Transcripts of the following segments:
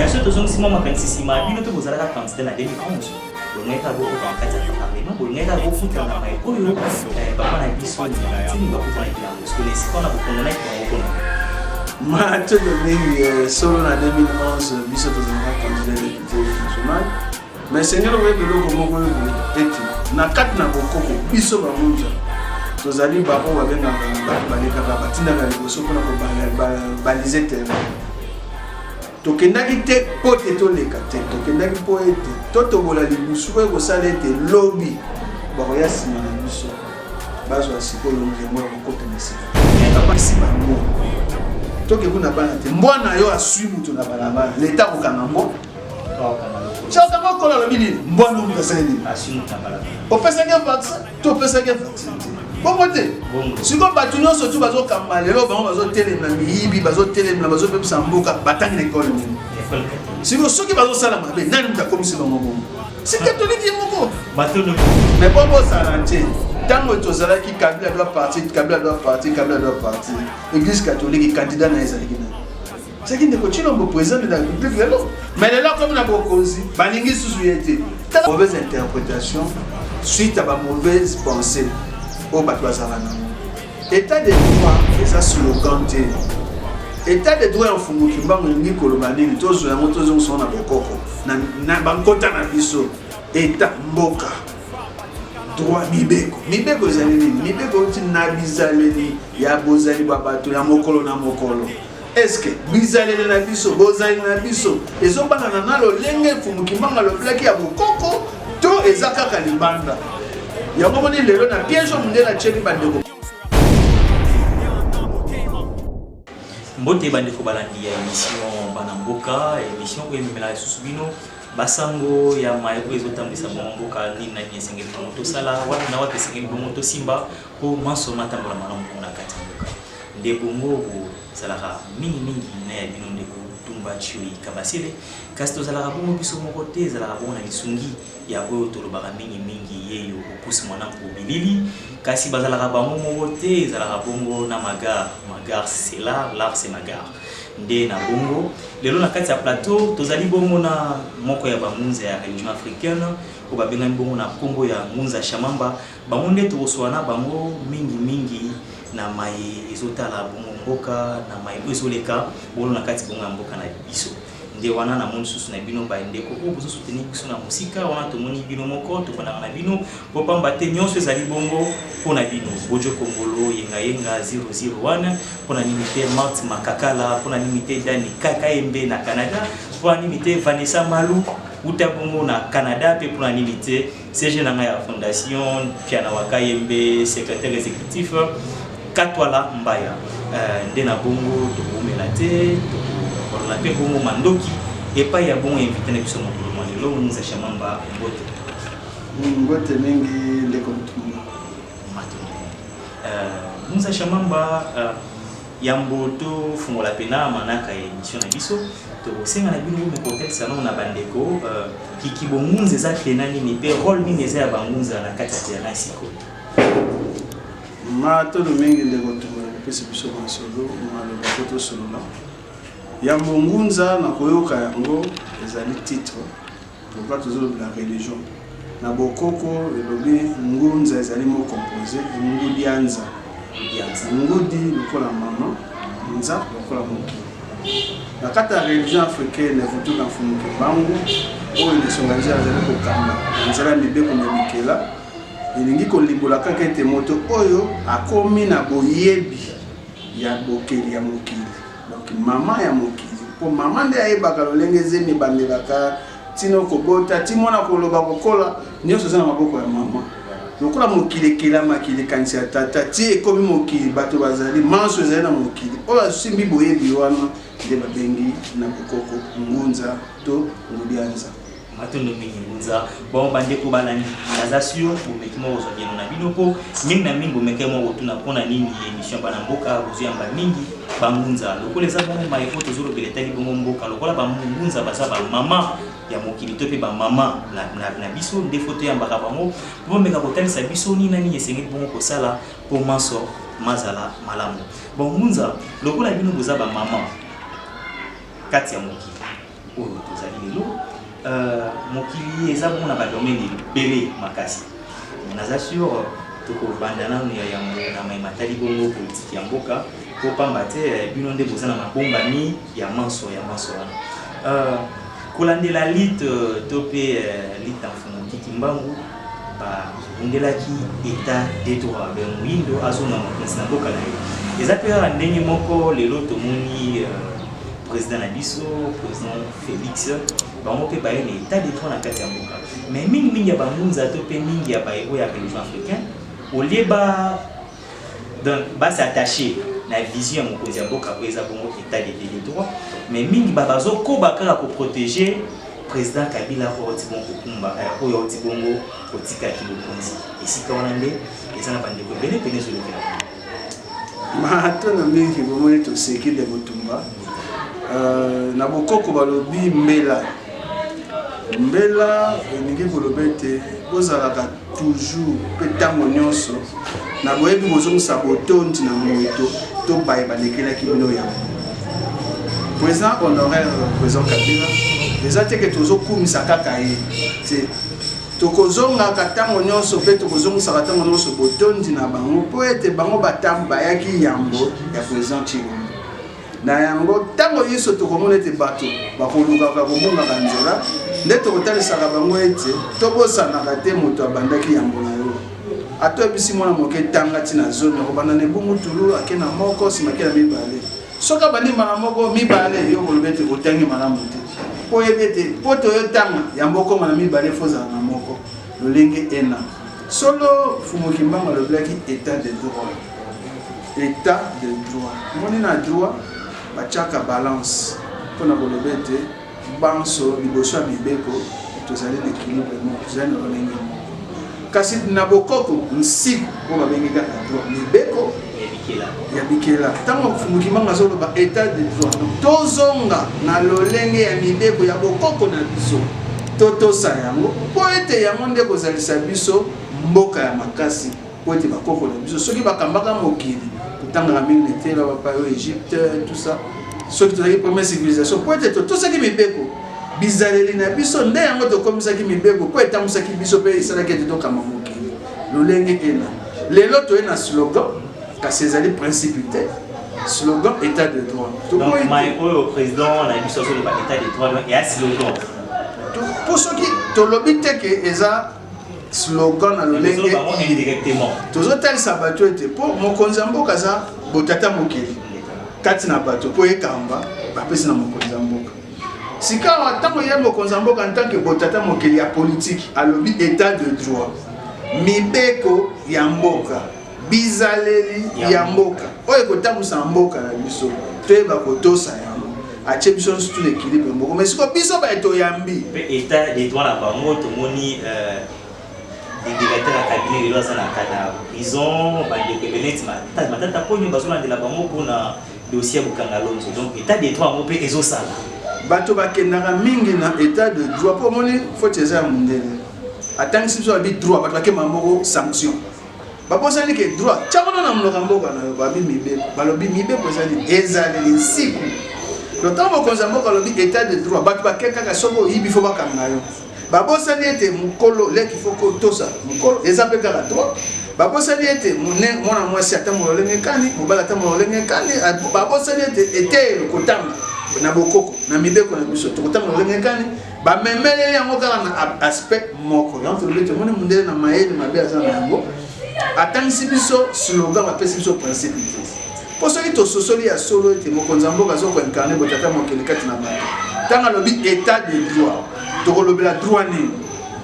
bien sûr tous si moi quand si ma bino to bozala ka candidat na 2011 bolongeka boko dans kati ya parlement bolongeka boko na mai oyo papa na biso ni tini bako na bila parce que les sikona boko na ko Mathieu Domingue solo na 2011 biso tozalaka candidat député national mais seigneur we biloko moko ete na kati na bokoko biso bamunja tozali bako babengaka balekaka batindaka liboso mpona kobalize terrain tokendaki te po te toleka te tokendaki po ete totobola libusu oyo kosala ete lobi bakoya nsima na biso bazwa sikoyo nzembo ya kokota na sika apasi bango toke kuna bana te mbwana yo asui mutu na balabala leta kokanga mbo chaka mokolo lobi nini mbwana oyo kasala nini opesaki vaccin to opesaki vaccin te bongo te siko bato nyonso tu bazokamba lelo bango bazotelemela miyibi bazotelemela bazopepisa mboka batangi na ekole nini siko soki bazosala mabe nani mutu akomisi bango bongo sike toliki moko mais po bosala te ntango tozalaki kabila doit partir église catholique candidat na ezalaki na seki ndeko chilombo président de la république lelo mais lelo comme na bokonzi balingi susu ye te mauvaise interprétation suite à ba mauvaise pensée au bato bazala nango état de droit eza slogan te état de droit enfumuki mbango elingi koloba nini tozwa yango tozongiso na bokoko na bankota na biso état mboka droit mibeko ezali nini mibeko oti na bizaleli ya bozali bwa bato ya mokolo na mokolo eske bizaleli na biso bozali na biso ezobanana na lolenge efumuki mbango alobelaki ya bokoko to eza kaka libanda yango moni lelo na piège mondele atieli bandeko mbote bandeko balandi ya émission bana mboka émission oyo ememela lisusu bino basango ya maeko ezotambwisa bongo mboka nini nani esengeli bongo tosala wapi na wapi esengeli bongo tosimba po manso matambola malamu bongo na kati ya mboka nde bongo bozalaka mingimingi na ya bino ndeko tumba chioi kabasele kasi tozalaka bongo biso moko te ezalaka bongo na lisungi ya oyo tolobaka mingimingi yeyo opusi mwanampo bilili kasi bazalaka bango moko te ezalaka bongo na magar c'est l'art c'est magar nde na bongo lelo na kati ya plateau tozali bongo na moko ya bamunza ya religion africaine ko babengani bongo na kombo ya Ngunza Shamamba bango nde tokoswana bango mingi na mai ezotala bongo mboka na mai ezoleka bongo na kati bongo ya mboka na biso nde wana na moni susu na bino ba ndeko ko bozo soutenir biso na musika wana to moni bino moko to kona na bino po pamba te nyonso ezali bongo pona bino bojo kongolo yenga 001 pona limité Mart Makakala pona limité Dani Kakayembe na Canada pona limité Vanessa Malou uta bongo na Canada pe pona limité CG na ya fondation Piana Wakayembe secrétaire exécutif Katwala Mbaya nde na bongo to bomela te la paix bongo mandoki et pas ya bon invité na biso mokolo lelo Ngunza Shamamba mbote mingi ndeko mtumba Ngunza Shamamba yambo to fungola pena manaka émission na biso to senga na bino mo contexte salon na bandeko kiki bongunza za tenani ni pe rôle ni neza ya bangunza na kati ya na siko mato mingi ndeko mtumba pesi biso kwa solo malo bakoto solo na yambo ngunza na koyoka yango ezali titre pourquoi toujours la religion na bokoko elobi ngunza ezali mo composé ngudi anza ngudi lokola mama nza lokola moki na kati ya religion africaine evutu na fumuki bango oyo lesonga nzela ezali kokamba nzela mibeko na mikela elingi kolimbola kaka ete moto oyo akomi na boyebi ya bokeli ya mokili mama ya mokili po mama nde ayebaka lolenge zemi bandelaka tino kobota timona koloba kokola nyonso za na maboko ya mama lokola mokili makili kanisi ya tata ti ekomi mokili bato bazali manso ezali na mokili oyo asimbi boyebi wana nde babengi na bokoko ngunza to ngudianza matondo mingi ngunza bon bandeko balani azasio bomekimo ozongeno na bino po mingi na mingi bomekemo otuna pona nini émission bana mboka bozuyamba mingi bangunza lokola eza bongo maefo tozolobeletaki bongo mboka lokola bangunza baza bamama ya mokili to mpe bamama na biso nde fo toyambaka bango po bomeka kotalisa biso nini na nini esengeli bongo kosala po manso mazala malamu bon ngunza lokola bino boza bamama kati ya mokili oyo tozali lelo mokili eza bongo na badomaine ebele makasi naza sur tokobanda nanu ya yango na mayematali bongo politike ya mboka po pamba te bino nde boza na mabombami ya manso wana kolandela lite to mpe lite mfumu kiki mbangu babundelaki état de droit be moyindo azonga mokonzi na mboka na ye eza mpe kaka ndenge moko lelo tomoni président na biso président Félix bango mpe baye na état de droit na kati ya mboka mais mingimingi ya bamunza to mpe mingi ya bahéros ya religion africain olie s'attacher na vision ya mokonzi ya mboka po eza bongo état de droit mais mingi bazokoba kaka koprotéger président Kabila oyo oti bongo kokumba oyo oti bongo kotikaki bokonzi esika wana nde eza na bandeko ebele pene ezolekela matona mingi bomoni toseki de motumba na bokoko balobi mbela elingi koloba ete bozalaka toujours mpe ntango nyonso na boyebi bozongisa botondi na moto to baye balekelaki bino yango président honoraire président Kabila eza teke tozokumisa kaka ye te tokozongaka ntango nyonso mpe tokozongisaka ntango nyonso botondi na bango mpo ete bango batambu bayaki yambo ya président Chilombo na yango ntango nyonso tokomona ete bato bakolukaka kobongaka nzela nde tokotalisaka bango ete tobosanaka te moto abandaki yambo na yo atoyebisi mwana moke tanga ntina zone akobanda na ebungu tulu ake na moko nsima ke na mibale soki abandima na moko mibale yo koloba ete otangi malamu te po oyebi ete po toyotanga yambo okoma na mibale fozala na moko lolenge ena solo Fumuki Mbangu alobelaki état de droit moni na droit batiaka balance mpona koloba ete banso liboso ya mibeko tozali na équilibre moko tozali na lolenge moko kasi na bokoko nsiku po babengi kaka droit mibeko ya bikela ntango Fumuki Mbangu azoloba état de droit tozonga na lolenge ya mibeko ya bokoko na biso totosa yango po ete yango nde kozalisa biso mboka ya makasi po ete bakoko na biso soki bakambaka mokili kotangaka mingi netela bapa yo Égypte tout ça soki tozalaki première civilisation po ete totosaki mibeko bizaleli na biso nde yango tokomisaki mibeko po etambwisaki biso mpe esalaki ete tokamba mokili lolenge ena lelo toye na slogan kasi ezali principe te slogan état de droit donc mai oyo président na biso azoloba état de droit eya slogan po soki tolobi te ke eza slogan na lolenge tozotalisa bato ete po mokonzi ya mboka aza botata mokili kati na bato po ekamba bapesi na mokonzi ya mboka sikawa ntango ye mokonzi ya mboka ntanke botata mokili ya politike alobi état de droit mibeko ya mboka bizaleli ya mboka oyo ekotambwisa mboka na biso toyeba kotosa yango atie biso nso tout l'équilibre moko mais siko biso baetoyambi mpe état de droit na bango tomoni dédicateur ya cabinet lelo aza na prison bandeko ebele neti matata ponio bazolandela bango mpona dossier ya bokanga lonzo donc état de droit yango mpe ezosala bato bakendaka mingi na état de droit mpo omoni faute eza ya mondele atangisi biso babi droit bato bakemba moko sanction babosani ke droit tiakono na mnoka mboka na yo babi mibeko balobi mibeko ezaleli nsiku lotango mokonzi ya mboka alobi état de droit bato bake kaka soki oyibi fo bakanga yo babosani ete mokolo leki fo kotosa mokolo eza mpe kaka droit babosani ete mwana mwasi ata mololenge kani mobali ata mololenge kani babosani ete eteyelo kotanga na bokoko na mibeko na biso tokotanga mololenge kani bamemeleli yango kaka na aspect moko yango tolobi ete moni mundele na mayele mabe aza na yango atangisi biso slogan bapesi biso principe te po soki tososoli ya solo ete mokonzi ya mboka azokoincarne botata mokili kati na bato ntango alobi état de droit tokolobela droit nini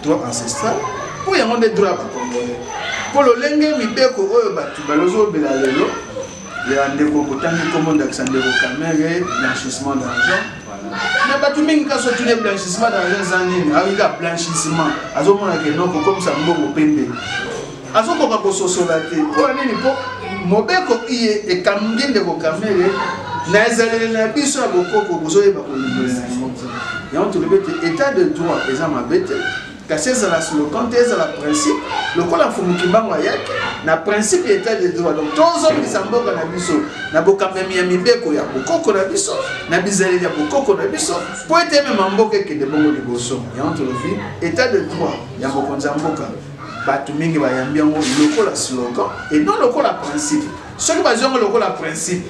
droit ancestral mpo yango nde droit ya bakongolais mpo lolenge mibeko oyo bato balozobela lelo ya ndeko kotangi nkombo ndakisa ndeko camere blanchissement d'argent na bato mingi kasi otune blanchissement d'argent eza nini awika blanchissement azomonaka enoko komisa mbongo pembeni azokoka kososola te mpo nini mpo mobeko iye ekamgi ndeko camere na ezaleli na biso ya bokoko bozoyeba kolongolela yango yango tolobi ete état de droit eza mabe te kasi ezala slogan te ezala principe lokola mfumukimbango ayaki na principe état de droit donc tozongisa mboka na biso na bokamemi ya mibeko ya bokoko na biso na bizaleli ya bokoko na biso po ete mema mboka ekende bongo liboso yango tolobi état de droit ya mokonzi ya mboka bato mingi bayambi yango lokola slogan et non lokola principe soki bazwi yango lokola principe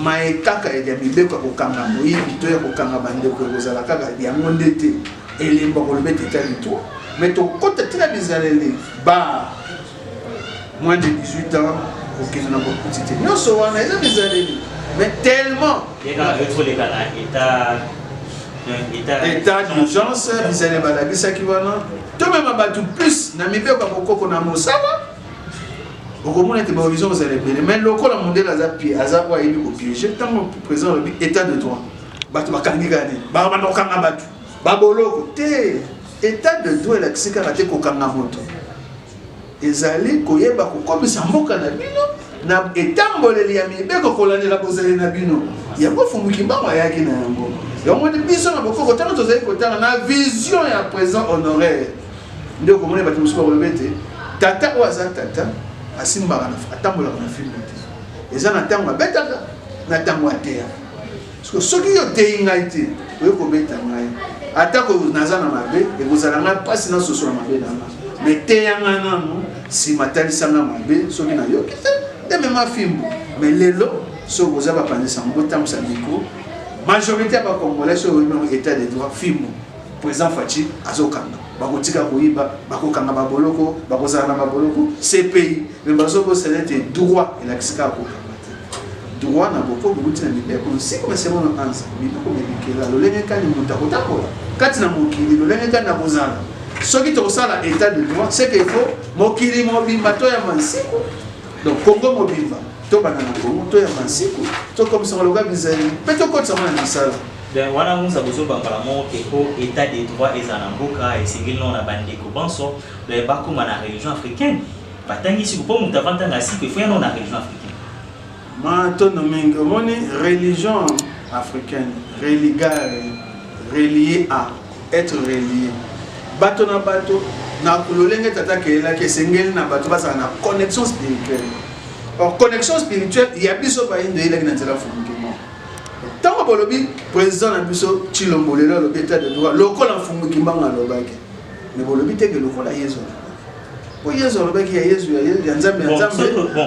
mae kaka ya mibeko ya kokanga moyibi to ya kokanga bandeko ekozala kaka yango nde te elemba koloba ete état de droit mais tokota tina bizaleli ba moins de 18 ans okende na bokuti te nyonso wana eza bizaleli mais tellement état d'urgence bizaleli balabisaki wana to mema bato plus na mibeko ya bokoko na mosala okomona ete bahorizon ozala ebele mais lokola mondele aza po ayebi kopiége ntango président alobi état de droit bato bakangi kani bakobanda kokanga bato baboloko te état de droit elakisi kaka te kokanga moto ezali koyeba kokomisa mboka na bino na etamboleli ya mibeko kolandela bozali na bino yango fumukimbango ayaki na yango yango biso na bokoko ntango tozali kotanga na vision ya président honoraire nde okomona bato mosusu bakoloba ete tata oyo aza tata asimbaka atambolaka na filme te eza na ntango abetaka na ntango ateya soki yo teyi ngai te oyo kobeta ngai atako naza na mabe ekozala ngai mpasi na soso na mabe na ngai me teyanga nano nsima talisanga mabe soki nayoki te nde mema fimbu me lelo soki oza bapanzisa ngo botambusa miko majorité ya bacongolais soki oyebingo état de droit fimbu président Fachi azokanga bakotika koyiba bakokanga baboloko bakozala na baboloko CPI me bazobosala ete droit elakisika kokanga te droit na boko bokuti na mibeko nsiko mesemono ansa mibeko mebikela lolenge kani moto akotambola kati na mokili lolenge kani na kozala soki tokosala état de droit c'est qu'il faut mokili mobimba to ya mansiku donc Congo mobimba to bana na Congo to ya mansiku to comme ça loka bizali pe to kotsa na misala ben wana musa bozo bambala mo ke ko état de droit ezana mboka esengeli na bandeko banso le bakoma na religion africaine batangi si ko muta vantanga si ko fo na religion africaine ma to no mingi omoni religion africaine relié à être relié bato na bato na kulolenge tata kelela ke sengeli na bato basa na connexion spirituelle or connexion spirituelle ya biso ba indo ile na tela fumukimo tango bolobi président na biso Chilombo lelo lo état de droit lokola fumukimo ngalobaki ne bolobi te ke lokola yezo po yezo lobaki ya yezu ya nzambe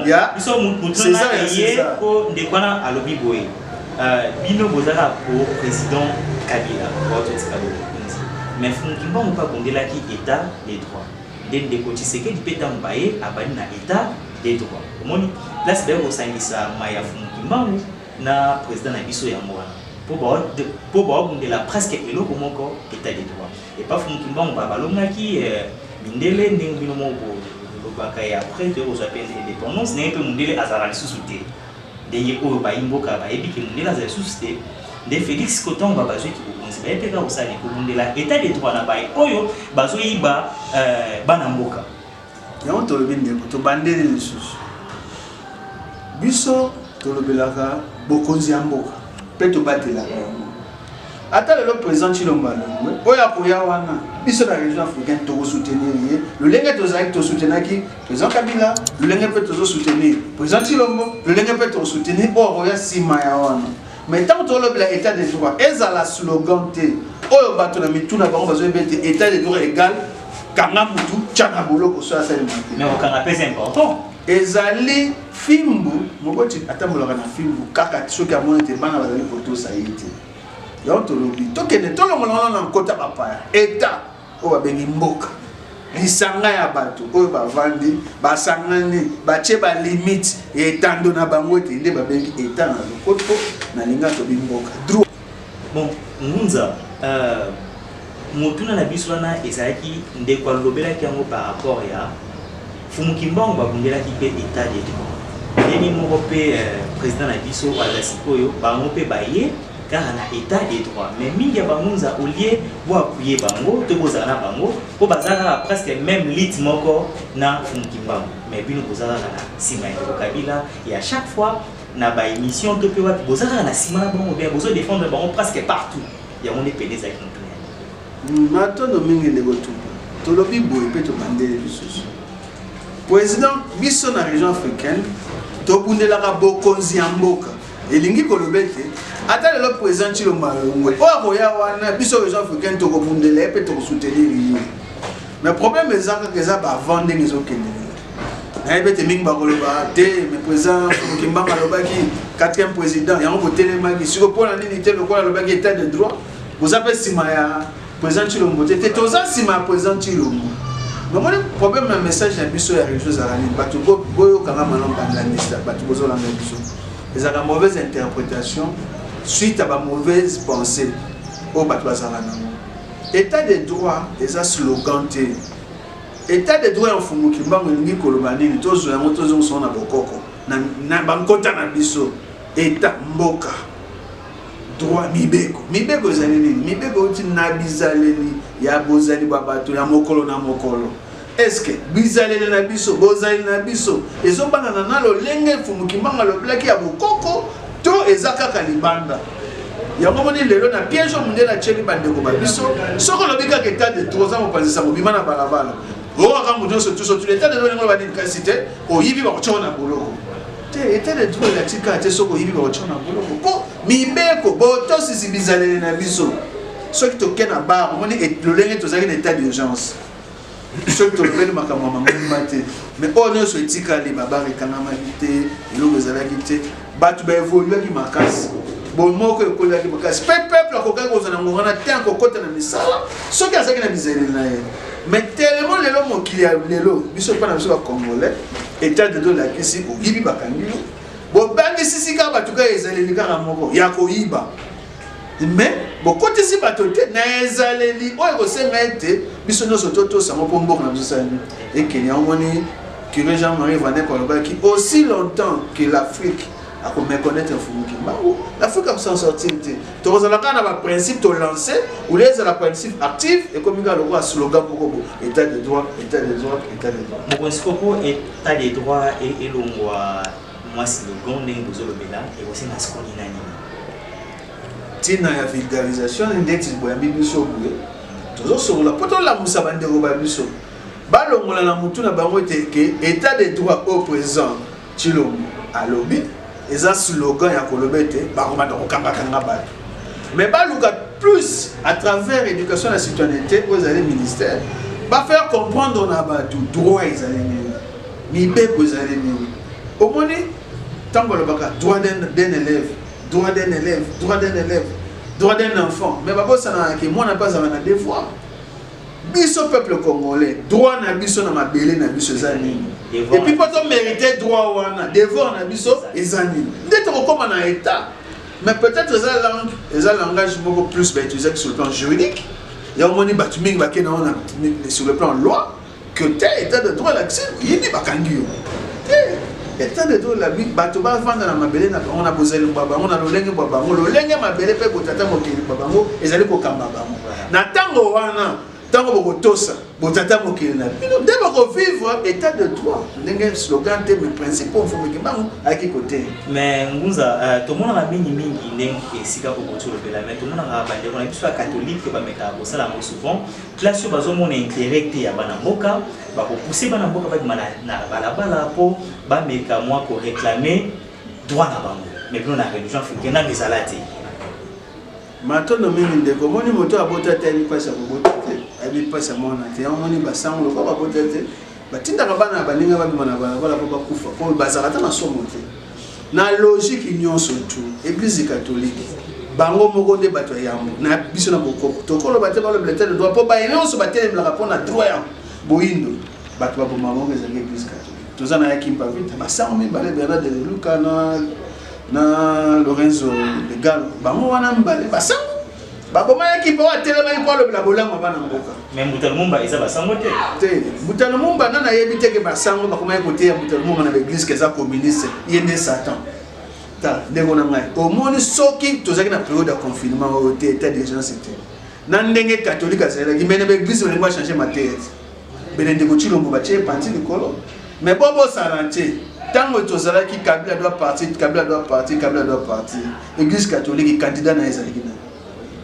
ya biso mutuna ye ko ndekwana alobi boye bino bozala pour président Kabila votre tikalo mais fumukimbango pa bondelaki état des droits ndende ko Tshisekedi peta mbaye abani na état des droits omoni place beko sangisa maya fumukimbango na président na biso ya mwana po ba bondela presque eloko moko état des droits et pas fumukimbango ba balongaki mindele ndenge bino moko lobaka ya après de aux appels d'indépendance n'est peu mondele azara lisusuté ndenge oyo ba imboka ba ebiki mondela azara lisusuté de Félix Koton ba bazwe ki bokonzi ba epeka osali ko mondela état de droit na baye oyo bazo yiba bana mboka yango tolobi ndeko to bandeli lisusu biso tolobelaka bokonzi ya mboka pe to batelaka yango ata lelo président Chilombo oyo akoya wana biso na région africaine tokosoutenir ye lolenge tozalaki tosoutenaki président Kabila lolenge mpe tozosoutenir président Chilombo lolenge mpe tokosoutenir oyo akoya nsima ya wana mais tant que le état de droit ezala slogan te oyo bato na mituna bango bazoyeba ete état de droit égal kanga mutu tshana boloko so asali mate mais okanga pesa important ezali fimbu mokoti atambolaka na fimbu kaka soki amoni ete bana bazali kotosa ye te yango tolobi tokende tolongolana na nkota bapaya état oyo babengi mboka lisanga ya bato oyo bavandi basangani batie balimite ya etando na bango ete nde babengi état na lokoto na linga tobi mboka droit bon ngunza motuna na biso wana ezalaki ndeko alobelaki yango par rapport ya fumukimbango babundelaki mpe état de droit ndeni moko mpe président na biso aza sikoyo bango mpe baye car na état de droit mais mingi ya bangunza olie bo appuyer bango to bozala na bango po bazala presque même lit moko na fumukimbango mais bino bozala na sima ya Kabila et à chaque fois na ba émission to pe wa bozala na sima na bango bien bozo défendre bango presque partout ya on est pédé za kintu matono mingi ndeko tupa tolobi boye pe to bandele lisusu président biso na région africaine to bundelaka bokonzi ya mboka elingi kolobete ata lelo président Tshilombo ngwe oya wana biso région africaine to kobundela pe to soutenir mais problème ezaka keza ba vendre les okende na ebete mingi bakoloba te mais président Kimbanga lobaki 4e président yango botelemaki siko pona nini te lokola lobaki état de droit vous avez sima ya président Tshilombo te toza sima ya président Tshilombo mais moi le problème na message na biso ya région zarani batu boyo kanga malon bandandista batu bozo la biso ezaka mauvaise interprétation suite à ba mauvaise pensée au batu bazarana état de droit eza slogan te état de droit en fumuki mbango lingi koloba nini tozo yango tozo sona bokoko na bankota na biso état mboka droit mibeko ezali nini mibeko uti na bizaleli ya bozali babato ya mokolo na mokolo est-ce que bizaleli na biso bozali na biso ezobana na lolenge fumuki mbango loblaki ya bokoko to ezakaka libanda yango moni lelo na piège munde na cheli bandeko ba biso soko lobika ke état de droit za mopanzisa mobima na balabala oka mudo so tout l'état de droit ngolo ba dikasite oyibi ba kochona boloko te état de droit la tika te soko yibi ba kochona boloko ko mibeko boto sisi bizaleli na biso soki to kena ba moni lolenge to zaki état d'urgence soki to lobeli makamwa mamuma te mais ono so tika li babare kana mabite eloko ezalaki te batu ba évoluer ki makasi bon moko ekola ki makasi peuple akoka kozana ngona tant kokota na misala soki azaki na bizaleli na ye mais tellement lelo mokili ya lelo biso pa na biso ba congolais état de droit la kisi ko yibi bakangi bo bangi sisi ka batuka ezaleli kaka moko ya koyiba mais bokoti si batote na ezaleli oyo kosenga ete biso nyonso totosa moko mboka na biso sani ekenya omoni curé Jean-Marie Vanek olobaki aussi longtemps que l'Afrique à méconnaître Fumuki Mbangu, l'Afrique a s'en sortir. Donc on a un principe de lancer ou les a principe actif et comme il y a le slogan pour état de droit, état de droit, état de droit. Mon scopo état de droit et l'ongwa moi slogan n'est pas le bilan et aussi na skoni nani. Tina ya vulgarisation index boya bibiso boué. Toujours sur la poto la musa bande roba biso. Balongola na mutu na bango te ke état de droit au présent Tshilombo à lobby. Et un slogan ya kolobete bakomata kokambakanga bato mais baluka plus à travers l'éducation à la citoyenneté aux allées ministère va faire comprendre na bato droit ezali nini mibeko ezali nini omoni tango lobaka droit d'un élève droit d'un élève droit d'un élève droit d'un enfant mais babosana ke mwana pas avana devoir biso peuple congolais droit na biso na mabele na biso ezali et puis pas on mériter droit wana devoir na biso ezali ndete kokoma na état mais peut-être eza langage beaucoup plus utilisé sur le plan juridique ya omoni batu mingi bakena wana sur le plan loi que tel état de droit l'accès yini bakangi yo état de droit la bi bato ba vanda na mabele na on a posé le baba on a lolenge baba on lolenge mabele pe botata mokili baba ngo ezali ko kamba bango na tango wana tango bokotosa botata mokili na bino nde vivre état de droit ndenge slogan te mais principaux Fumuki Mbangu aki côté mais ngunza to mona na mingi ndenge esika bokoto lobela mais to mona na bande kona biso catholique ba meka ko sala mo souvent place bazo mona intérêt te ya bana mboka ba ko pousser bana mboka ba mana na balabala po ba meka moi ko réclamer droit na bango mais bino na religion africaine na misalati matono mingi ndeko moni moto abota te ni pasa kobota te abi pasa mona te moni basango ko babota te batinda ka bana baninga ba mona bala ko bakufa ko bazarata na somo te na logique nyonso tout église catholique bango moko nde bato yambo na biso na bokoko tokolo bate ba le bulletin de droit po ba nyonso batele la rapport na droit ya boindo bato ba bomamo ezali église catholique tozana ya kimpa vite basango mi bale Bernard de Luca na Lorenzo de Gallo bango wana mbale basango baboma ekipa wa telema iko lo bila bolango bana mboka mais Mbuta Lumumba eza basango te Mbuta Lumumba nana yebi te ke basango bakoma ekote ya Mbuta Lumumba na l'église que ça communiste yende Satan ta ndeko na ngai omoni soki tozaki na période de confinement au état d'urgence te na ndenge catholique azela ki mene l'église on va changer ma tête benende ko Tshilombo ba tie panti likolo mais bobo saranté tango tozala ki Kabila doit partir l'église catholique candidat na ezali na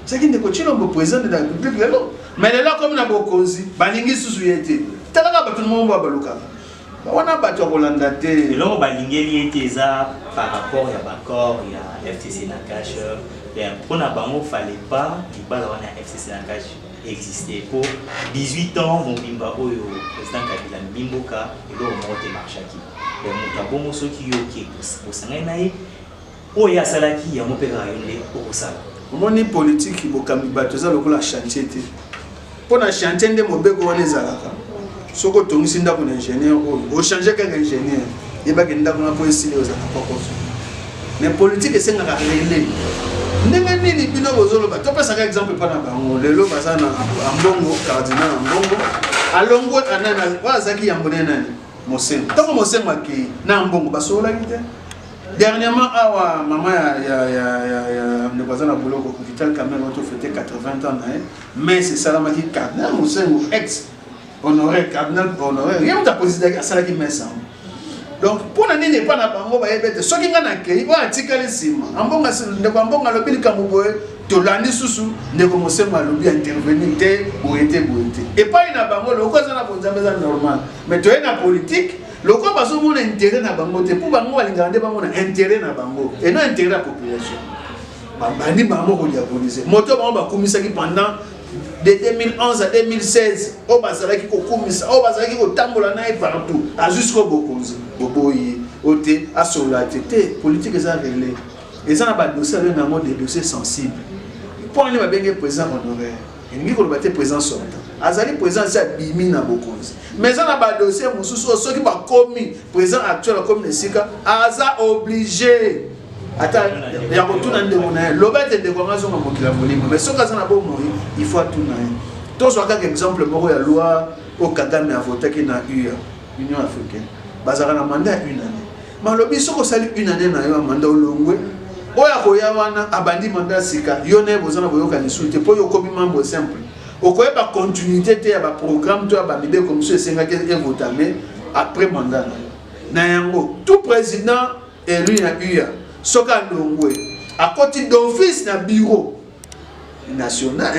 c'est qui ndeko Tshilombo président de la République lelo mais lelo comme na bokonzi balingi susu yete talaka bato mo baluka wana bato kolanda te lelo balingeli yete eza par rapport ya baccord ya FCC na cash pour na bango fallait pas libala wana FCC na cash exister pour 18 ans mon bimba oyo président Kabila Mbimboka elo monte marchaki et mutabongo soki yoki pour sanga naye oya salaki ya mopeka yonde okosala omoni politique bokambi bato za lokola chantier te pona chantier nde mobeko wana ezalaka soko tongisi ndako na ingénieur oyo changer kaka ingénieur yebaki ndako na po esili ozala kokoso mais politique esengaka relais ndenge nini bino bozoloba topesaka exemple pa na bango lelo baza na ambongo cardinal ambongo alongo anana wazaki yambone nani mosengo tango mosengo aki na ambongo basolaki te dernièrement awa maman ya ndekazana boloko Vital Kamerhe auto fêté 80 ans na mais c'est salamaki cardinal mosengo ex honoré cardinal honoré rien ta président à salaki messa donc pour nani pas na bango ba yebete soki nga na kei ba atikali sima ambonga ndeko ambonga lobili kamuboye to landi susu ndeko mosengo lobi intervenir te boyete et pas ina bango loko za na bonzambe za normal mais to ina politique loko baso mona intérêt na bango te pour bango balingana nde bango na intérêt na bango et non intérêt la population bandi bango ko diaboliser moto bango bakumisaki pendant de 2011 à 2016 au bazalaki ko kumisa au bazalaki ko tambola na partout à jusqu'au bokonzi boboyi ote asolate te politique eza relais eza na ba dossier na mode des dossiers sensibles pour les babenge président honoraire ngi ko ba te président sortant azali président sa bimi na bokonzi mais ça na ba dossier mususu soki ba komi président actuel comme nesika aza obligé ata ya kotuna ndeko na lobete ndeko ngazo na mokila molimo mais soka sana bo moi il faut tout na to so kaka exemple moko ya loi au Kagame a voté qui na Union africaine bazara na mandat une année malobi soko sali une année na yo mandat olongwe oya koya wana abandi mandat sika yo ne bozana boyoka lisuite po yo kobi membre simple okoyeba continuité te ya ba programme to ya ba mide comme ça senga ke voter après mandat na yango tout président élu na soka longwe à côté d'office na bureau national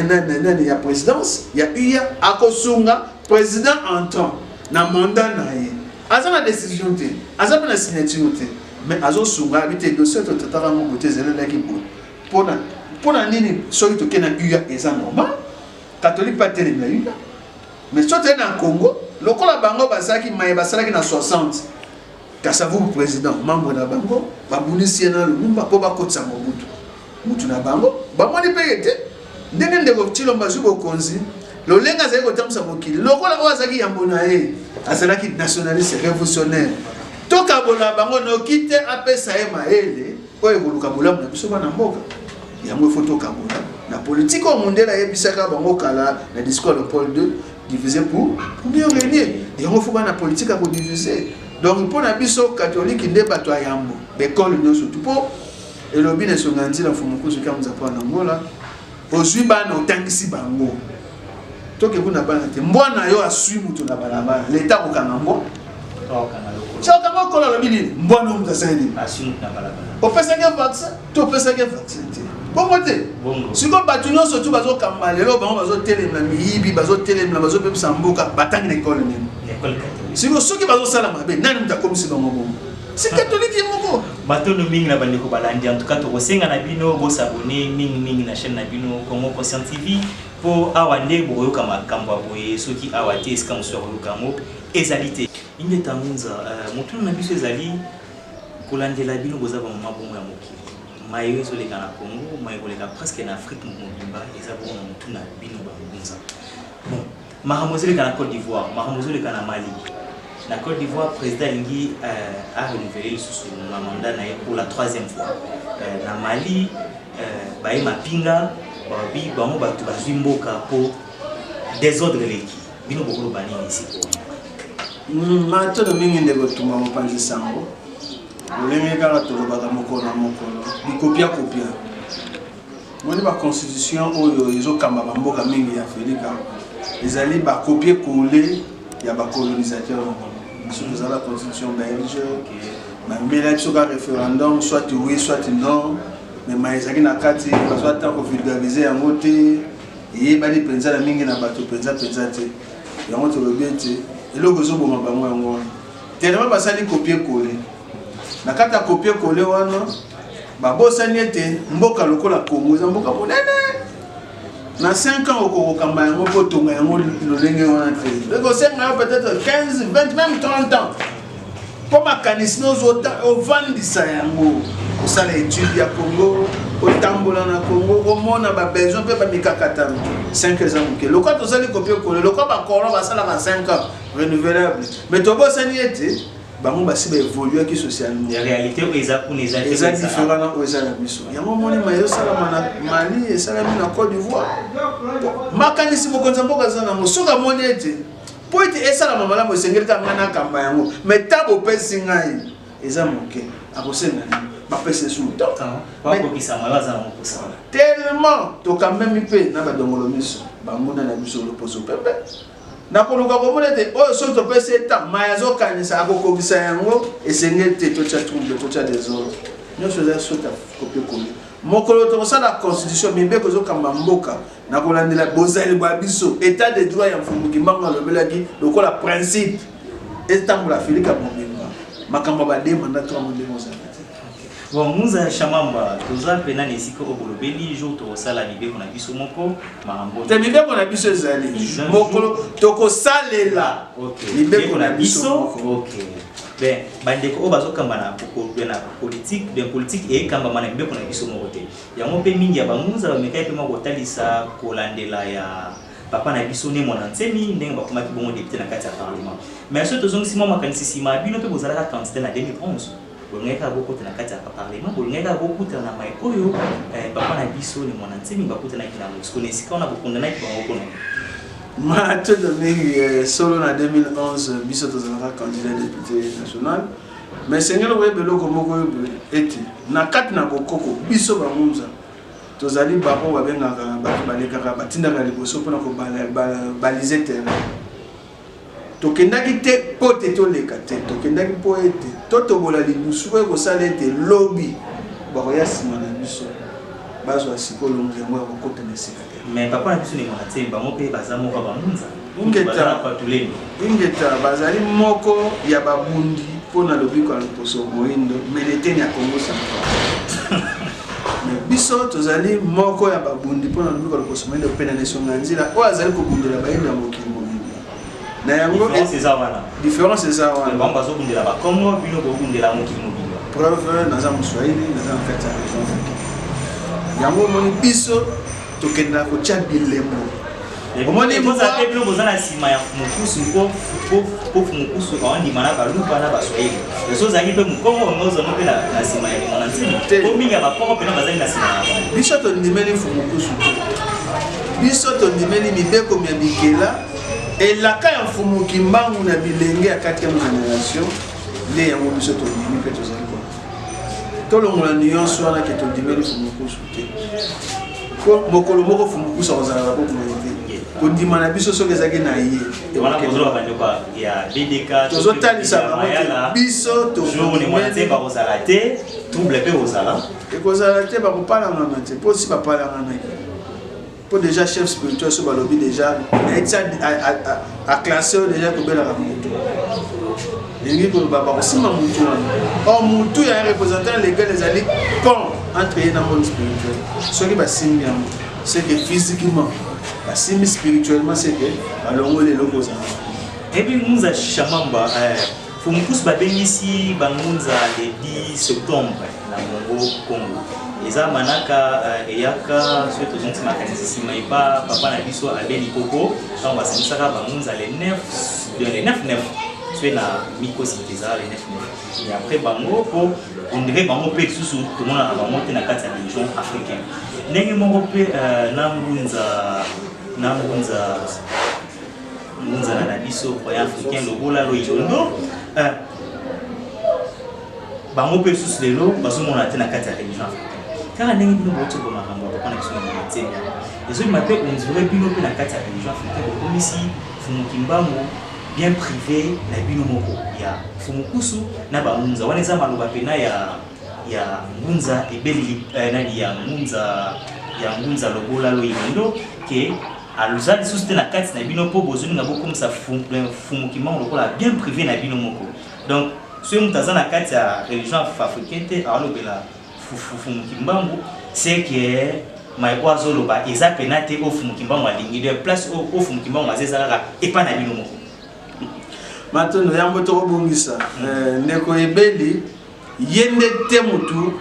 il y a présidence il y a akosunga président entrant na mandat na ye azana décision te azana na signature te mais azo sunga bité dossier to tatara mo boté zela ki pona nini soki to kena eza normal catholique pas télé na mais soki na Congo lokola bango basaki maye basalaki na 60 Kasavu président membre na bango babunisi na lumumba po bakotsa mobutu mutu na bango bamoni peyete ndenge ndeko Tshilombo zuko konzi lolenga zali kotamsa mokili lokola ozaki yambona azalaki nationaliste révolutionnaire toka bona bango no kite apesa maele oyo koluka bolamu na biso bana mboka yango faut toka bona na politique au mondela yebisaka bango kala na discours de Paul II diviser pour mieux régner yango faut bana politique à diviser. Donc pour la biso catholique nde bato ayambo l'école nyo surtout pour et le bien so ngandi la fumuko so kamuza pa na ngola ozwi bana otangisi bango to ke kuna bana te mbwana yo asui mutu na balabala leta ko kanambo chaka mo kola lo bini mbwana mu zaseni asui na balabala opesa ke vaccin to opesa ke vaccin te bongo te siko bato nyo so tu bazo kamale lo bango bazo telemna miyibi bazo telemna bazo pepsa mboka batangi na école nini école si vous savez que vous allez faire, nani mtakomisi bango bongo. C'est catholique moko. Bato no mingi na bandeko balandi en tout cas to kosenga na bino bo s'abonner mingi na chaîne na bino Congo Conscient TV pour awande boyo kama kambo boye soki awate ska musoro lukango ezalité. Inde tamunza mutu na biso ezali kolandela bino boza ba mabongo ya moki. Mayo so le kana Congo, mayo le ka presque na Afrique mobimba ezabo na mutu na bino ba mbunza. Bon, mahamozele kana Côte d'Ivoire, mahamozele kana Mali. La Côte d'Ivoire, le président Lingi a renouvelé le mandat pour la 3e fois. Na Mali, Baye Mapinga, Babi, Bamo Batu Bazimboka pour désordre l'équipe. Bino Bokolo Bani ici. Maintenant, mingi ndeko tuma mopanzi sango. Olenge kala to baka mokolo mokolo. Di copia. Moni ba constitution oyo ezokamba bamboka mingi ya Afrika. Ezali ba copier coller ya ba colonisateur. Nous avons la constitution belge, mais il y a un référendum, soit oui, soit non. mais maïsaki na kati bazwa tant ko vulgariser yango te et bali penza na mingi na bato penza te yango to lobete eloko zo boma bango yango tellement basali copier coller na kata copier coller wana babosani ete mboka lokola Congo za mboka monene na 5 ans au kamba yango po tonga yango lolenge wana te leko senga peut-être 15 20 même 30 ans pour makanisi nozota ovandisa yango osala étude ya Congo otambola na Congo omona ba besoin pe ba mikakata 5 ans moke lokwa tozali copier coller lokwa ba koro basala ka 5 ans renouvelable mais tobosani ete bango basi ba évoluer ki socialement la réalité est différent aux Arabes. Il y a un moment où il y a Mali et Salami en Côte d'Ivoire. Makanisi mokonza mboka zana mosoka monete. Po ete esala mamala mo sengelka ngana kamba yango. Mais tabo pesi ngai. Eza moke. Akosenga ba pesi sous temps. Pas ko kisama za mo kusala. Tellement to quand même pe na ba dongolo miso. Ba mona na biso lo poso pepe. Na koluka komonete oyo so to pesi eta mayazo kanisa akokobisa yango esengete to cha trouble to cha désordre. Nous faisons ça copier coller. Mokolo to ça la constitution mimbe ko zo kamba mboka na kolandela bozali ba biso état de droit ya mfumuki mbanga lobelaki lokola principe etambola Afrika bomimba makambo ba de mandat to mo de mozali. Bon muza shamamba toza pena nisiko obolobeli jour to sala libe kona biso moko marambo. Te libe kona biso ezali mokolo to ko salela. OK. Libe kona biso. OK. Ben bandeko obazo kamba na politique ben politique e kamba mana libe kona biso moko te. Yango pe mingi ya bamuza bamekai pe moko talisa kolandela ya papa na biso ne mona nsemi ndenge bakoma ki bongo député na kati ya parlement. Mais ce tozong sima makanisi sima bino pe bozala ka candidat na 2011. Bolingaka bokuta na kati ya parlement bolingaka bokuta na mai oyo papa na biso ni mwana nsemi bakuta na kina Moscou ne sikona bokunda na kibango kono Mathieu Domingue solo na 2011 biso tozalaka candidat député national mais sengelo we beloko moko eti na kati na bokoko biso bamunza tozali bako babengaka bato balekaka batindaka liboso mpona ko baliser terrain tokendaki te pote toleka te tokendaki po ete totobola libusu ko sala ete lobby bakoya sima na biso bazwa sikolo ngengo ya kokota na sika te mais papa na biso ni mwana temba mo pe bazamo ka bamunza ingeta patuleni ingeta bazali moko ya babundi pona lobby ko loposo moindo meleteni ya Congo Central mais biso tozali moko ya babundi pona lobby ko loposo moindo pena nation nzira o azali ko bundela bayenda mokimo na yango différence c'est ça wana bon bazo bundela ba Congo bino bo bundela mokimo bino preuve naza moswahili naza en fait région yango moni biso tokenda ko tia bilembo omoni boza te bino boza na sima ya mokusu po mokusu awandi mana baluba na baswahili ezo zangi pe mukongo ngozo no pe na sima ya mwana nsimi po mingi ba Congo pe na bazali na sima ya biso to ndimeli fu mokusu biso to ndimeli mibeko mya bikela elaka ya mfumuki mbangu na bilenge ya 4e génération nde yango biso tondimi mpe tozali kona tolongola nuance wana ke tondimeli fumukusu te po mokolo moko fumukusu akozalaka kokuna te kondima na biso soki ezalaki na ye tozotalisa bango biso ekozala te bakopalangana te mpo si bapalanganaki. Pour déjà chef spirituel sur balobi déjà a classé déjà pour bela ramuto lingi pour baba osima mutu or mutu ya représentant légal les alliés pont entre eux dans le monde spirituel ce qui va signer c'est que physiquement la signer spirituellement c'est que alongo les locaux et puis nous a chamamba fumukus babengisi bangunza le 10 septembre na Mongo Congo. Eza manaka eyaka surtout zonti makanisi sima ipa papa na biso abeli koko quand on va s'ensaka bangunza le 9 tu na miko siteza le 9 et après bango po on dirait bango pe susu tout le monde a monté na kati ya région africaine ndenge moko pe munza na biso pour africain lobola lo ilondo bango pe susu lelo bazomona te na kati ya région africaine. Car ndenge bino boto ko makambo papa na biso na matenya ezo mape on dirait bino pe na kati ya région africaine comme ici fumuki mbango bien privé na bino moko ya fumukusu na bamunza wana eza maloba pena ya ngunza ebeli nani ya ngunza lobola lo yimondo ke aluzali susite na kati na bino po bozoni nga boko msa fumukima lokola bien privé na bino moko. Donc ce mutaza na kati ya religion africaine te alobela fumukimbangu c'est que mai oiseau loba eza penate au fumukimbangu alingi de place au fumukimbangu azezala epa na bino moko. Maintenant yambo to bongisa ndeko ebeli yende te mutu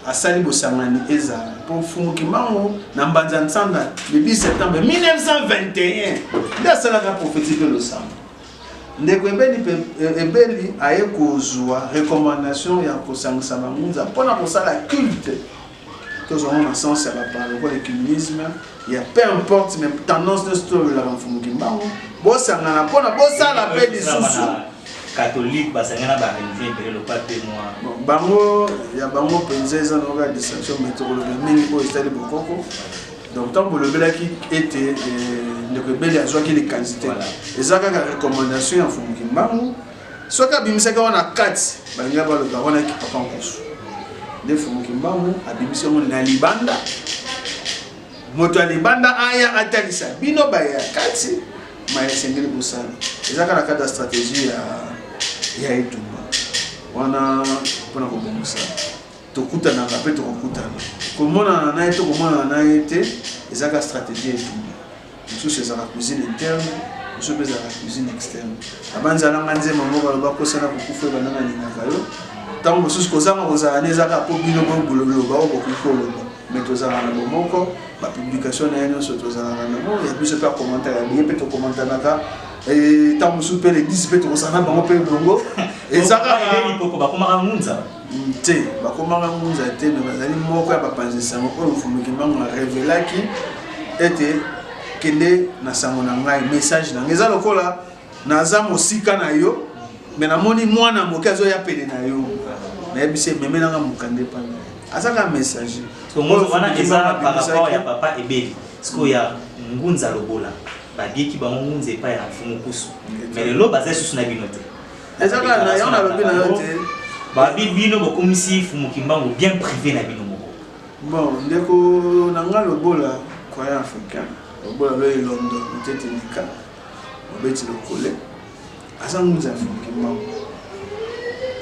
asali bosangani ezala pour fumukimbangu na mbanza nsanda le 10 septembre 1921 nda salaka prophétique le sang ndeko ebeli aye kozwa recommandation ya kosangisa bangunza mpona kosala culte tozongo na sens ya bapara kwa l'écuménisme ya peu importe même tendance de story la fumukimbangu bosangana mpona bosala pe lisusu catholique basangana ba religion pe le pape moi bango ya bango penza eza na distinction méthodologique mingi ko estali bokoko donc tant que le belaki était ndeko ebeli azwaki les quantités ezaka ka recommandation ya fumukimbangu soka bimisaka wana kati balinga baloba wana ki papa nkosu nde fumukimbangu abimisi ngo na libanda moto ya libanda aya atalisa bino baya kati maya sengeli bosala ezaka na kata stratégie ya etumba wana mpona kobongisa tokutanaka mpe tokokutana komonana na ye to komonana na ye te ezaka stratégie etumba mosusu ezaka cuisine interne mosusu mpe ezaka cuisine externe abanzalanga nzema moko baloba kosana kokufa ebandanga ningaka yo ntango mosusu kozanga kozala ne ezaka po bino bololoba oyo bokoki koloba mais tozalaka na bomoko bapublication na ye nyonso tozalaka nango ya biso mpe akommentare ya biye mpe tokommentanaka ntango mosusu mpe l'église mpe tokosana bango mpe elongo ezaka bakomaka ngunza te bakomaka ngunza te me bazali moko ya bapanzisango oyo fumukimbangu arevelaki ete kende na sango na ngai message na ngai eza lokola naza mosika na yo me namoni mwana moke azoya pene na yo nayebisi ememe nanga mokande pana azaka message wana eza par rapport ya papa ebeli siko ya ngunza lobola babieki bango ngunza epai ya mfumu kusu mais lelo baza susu na bino te ezaka na yo na lobi na yo te babi bino bokomisi fumukimbangu bien privé na bino moko bon ndeko nanga lobola croyant africain lobola lo elondo mtetelika obeti lokole asa ngunza fumukimbangu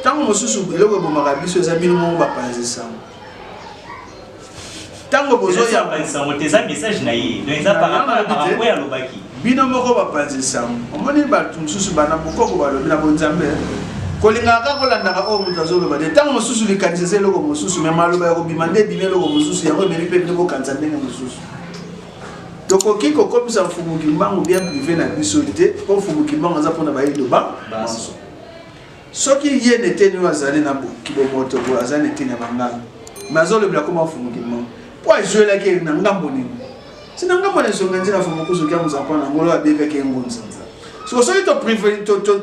tango mosusu eloko bomaka biso eza bino moko bapanzisango tango bozoya bapanzisango te eza message na ye donc eza par rapport ya lobaki bino moko bapanzisango omoni bato mosusu bana bokoko balobi na bonzambe kolingaka kolandaka oyo moto azoloba te ntango mosusu likanisa eza eloko mosusu me maloba ya kobima nde ebima eloko mosusu yango emeli mpe bino bokanisa ndenge mosusu tokoki kokomisa fumukimbangu bien privé na biso te mpo fumukimbangu aza mpona bayido banso soki ye neteni oyo azali na kibomoto boye aza neteni ya banganga me azolobela koma fumukimbangu mpo azoelaki na ngambo nini sina ngambo na esonga nzela fumukusu kia mozampa na ngolo abekaki engunza soki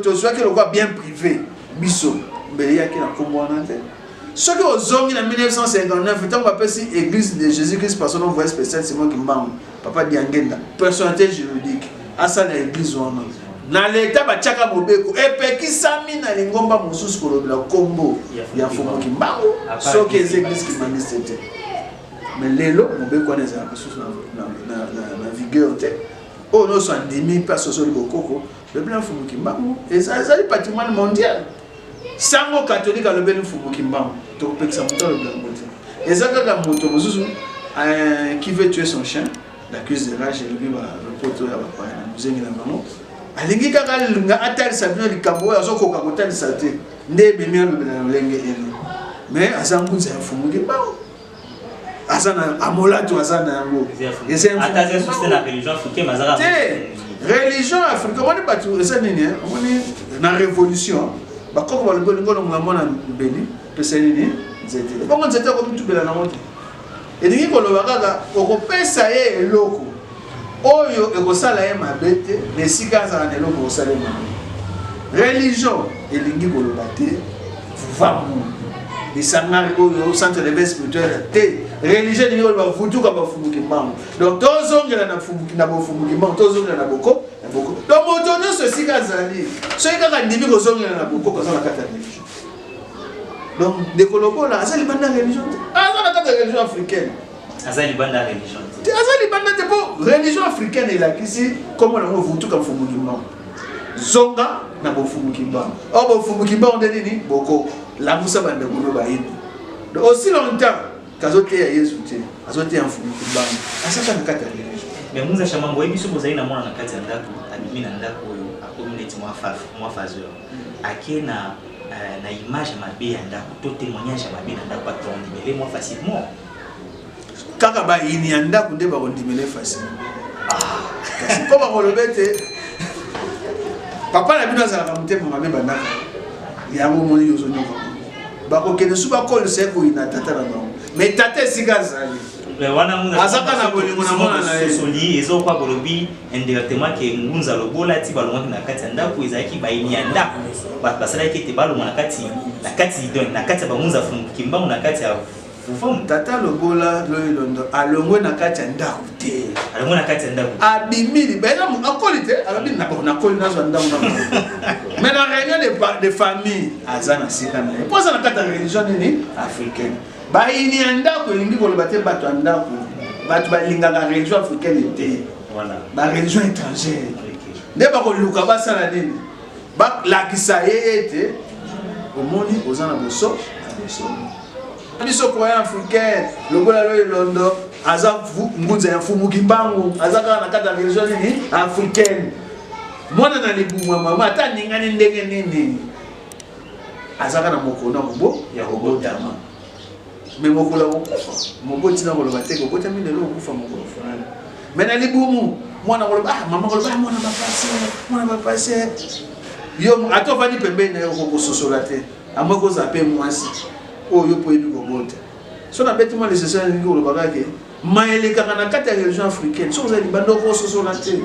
tozwaki lokwa bien privé biso mbele yaki na kombo wana te soki ozongi na 1959 ntango bapesi église de Jésus Christ personne envoyé spécial Simon Kimbangu papa Diangenda personnalité juridique asala église wana na leta batiaka mobeko epekisami na lingomba mosusu kolobela kombo ya Fumu Kimbangu soki eza église kimangiste te mais lelo mobeko wana ezalaka susu na vigueur te oyo nyonso andimi mpe asosoli bokoko lobela Fumu Kimbangu ezali patrimoine mondial sango catholique alobeli Fumu Kimbangu tokopekisa moto alobela ngo te eza kaka moto mosusu qui veut tuer son chien l'accuse de rage elobi balopoto ya bapaya na mozengi na bango alingi kaka linga atalisa bino likambo oyo azokoka kotalisa te nde ebemi alobela na lolenge ene mais aza ngunza ya Fumu Kimbangu aza na amolato aza na yango religion africaine omoni bato eza nini omoni na révolution bakoko balobi olingo longola mwana mbeli pesa nini nzete bongo nzete akomitubela nango te elingi koloba kaka okopesa ye eloko oyo ekosala ye mabe te na esika azala na eloko okosala ye mabe religion elingi koloba te vamu bisangari oyo centre de vie spirituelle te religion elingi koloba vutuka bafumu Kimbangu donc tozongela na bofumu Kimbangu tozongela na boko donc moto nyonso esika azali soki kaka ndimi kozongela na boko kozala kati ya religion Donc de kolobola azali banda religion azana kata religion africaine azali banda religion azali banda te po religion africaine elakisi comme on vutu ka mfumu kimba zonga na bofumu kimba o bofumu kimba on nini boko la musa banda kuno ba yini donc aussi longtemps kazote ya Yesu te azote ya mfumu kimba asaka na kata religion mais munza chamambo ebiso bozali na mwana na kati ya ndako abimi na ndako oyo akomineti mwa fazeur akena na image mabe ya ndako to témoignage mabe na ndako atondimele moi facilement kaka ba ini ya ndako nde bakondimele facilement kasi po bakolobete papa na bino azalaka motema mabe bandaka yango moni yozonyoka bakokende su bakolisa ekoyina tata na bango mais tata esika azali azaka na bolingo na mwana na ye soli ezokwa bolobi indirectement ke ngunza lobola ti balongaki na kati ya ndako ezalaki baini ya ndako basalaki ete balonga na kati ya bangunza kimbangu na kati ya vuvamu tata lobola loilondo alongwe na kati ya ndako te alongwe na kati ya ndako abimili baeza akoli te alobi nakoli nazwa ndako na mais na réunion de famille aza na sika na ye mpo aza na kati ya religion nini africaine baini ya ndako elingi koloba te bato ya ndako bato balingaka religion africaine te bareligion étrangère nde bakoluka basala nini balakisa ye ete omoni oza na boso na boso biso croyant africaine lokola loilondo aza ngunza ya mfumu kimbangu aza kaka na kati ya religion nini africaine mwana na libumwa mama ata ningani ndenge nini aza kaka na mokolo ya kobotama mais mokola okufa moboti na koloba te kobotami lelo okufa mokolo fulani mais na libumu mwana koloba mama koloba mwana bapase yo ata ovandi pembeni na yo kokososola te amwe kozape mwasi oyo po ebi kobota so na beti mwa lesesio ningi kolobaka ke maelekaka na kati ya religion africaine so ozali bando kososola te